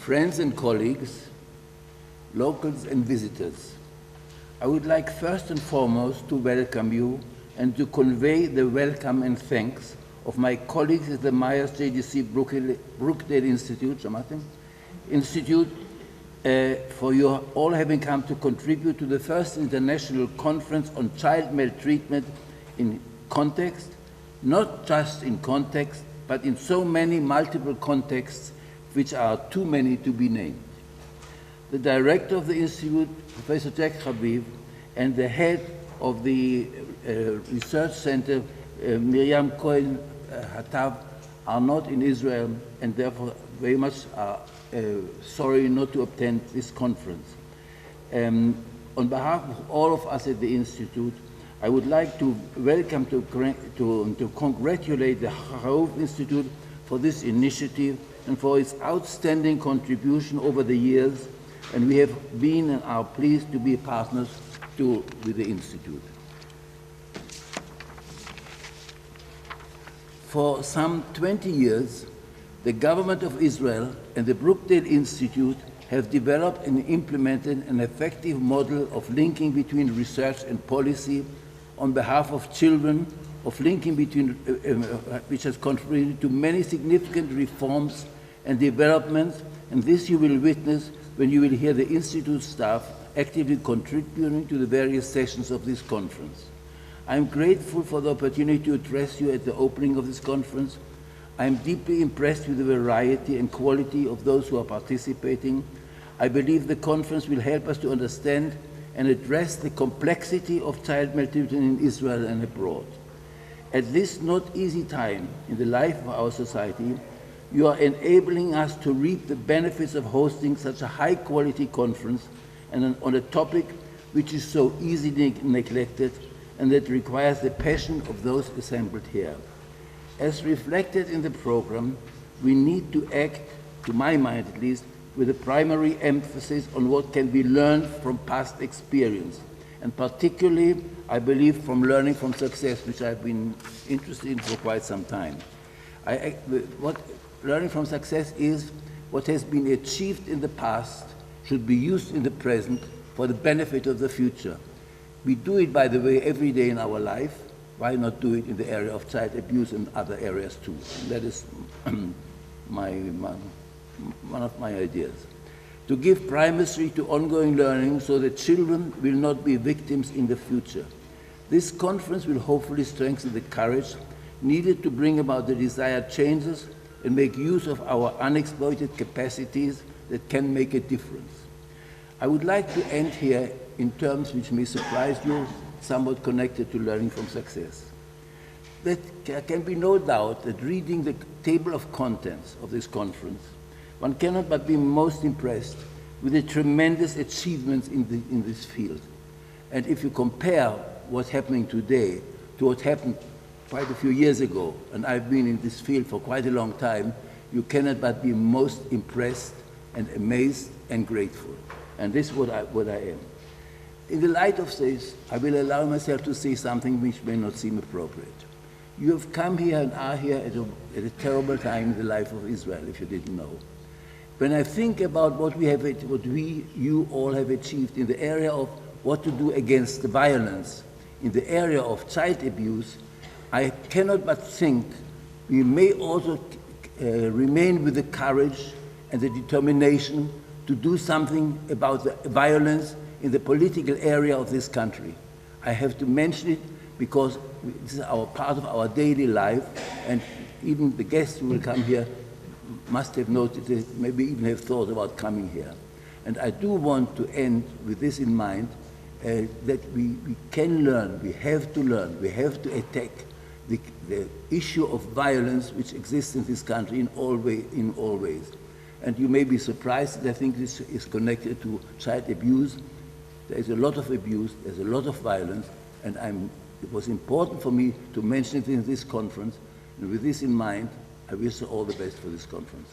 friends and colleagues, locals and visitors. I would like first and foremost to welcome you and to convey the welcome and thanks of my colleagues at the Meyers-JDC-Brookdale Institute for your all having come to contribute to the first international conference on child maltreatment in context, not just in context, but in so many multiple contexts which are too many to be named. The director of the Institute, Professor Jack Haruv, and the head of the research center, Miriam Cohen-Hatav, are not in Israel and therefore very much are sorry not to attend this conference. On behalf of all of us at the Institute, I would like to welcome to congratulate the Haruv Institute for this initiative and for its outstanding contribution over the years, and we have been and are pleased to be partners with the Institute. For some 20 years, the government of Israel and the Brookdale Institute have developed and implemented an effective model of linking between research and policy on behalf of children, of linking between, which has contributed to many significant reforms and developments, and this you will witness when you will hear the Institute staff actively contributing to the various sessions of this conference. I am grateful for the opportunity to address you at the opening of this conference. I am deeply impressed with the variety and quality of those who are participating. I believe the conference will help us to understand and address the complexity of child maltreatment in Israel and abroad. At this not easy time in the life of our society, you are enabling us to reap the benefits of hosting such a high-quality conference and on a topic which is so easily neglected and that requires the passion of those assembled here. As reflected in the program, we need to act, to my mind at least, with a primary emphasis on what can be learned from past experience, and particularly, I believe, from learning from success, which I've been interested in for quite some time. What learning from success is what has been achieved in the past should be used in the present for the benefit of the future. We do it, by the way, every day in our life. Why not do it in the area of child abuse and other areas too? And that is one of my ideas. To give primacy to ongoing learning so that children will not be victims in the future. This conference will hopefully strengthen the courage needed to bring about the desired changes and make use of our unexploited capacities that can make a difference. I would like to end here in terms which may surprise you, somewhat connected to learning from success. There can be no doubt that reading the table of contents of this conference, one cannot but be most impressed with the tremendous achievements in this field. And if you compare what's happening today to what happened quite a few years ago, and I've been in this field for quite a long time, you cannot but be most impressed and amazed and grateful. And this is what I am. In the light of this, I will allow myself to say something which may not seem appropriate. You have come here and are here at a terrible time in the life of Israel, if you didn't know. When I think about what you all have achieved in the area of what to do against the violence, in the area of child abuse, I cannot but think we may also remain with the courage and the determination to do something about the violence in the political area of this country. I have to mention it because this is part of our daily life, and even the guests who will come here must have noted it, maybe even have thought about coming here. And I do want to end with this in mind, that we can learn, we have to learn, we have to attack the issue of violence which exists in this country in all ways. And you may be surprised that I think this is connected to child abuse. There is a lot of abuse, there's a lot of violence, and it was important for me to mention it in this conference. And with this in mind, I wish you all the best for this conference.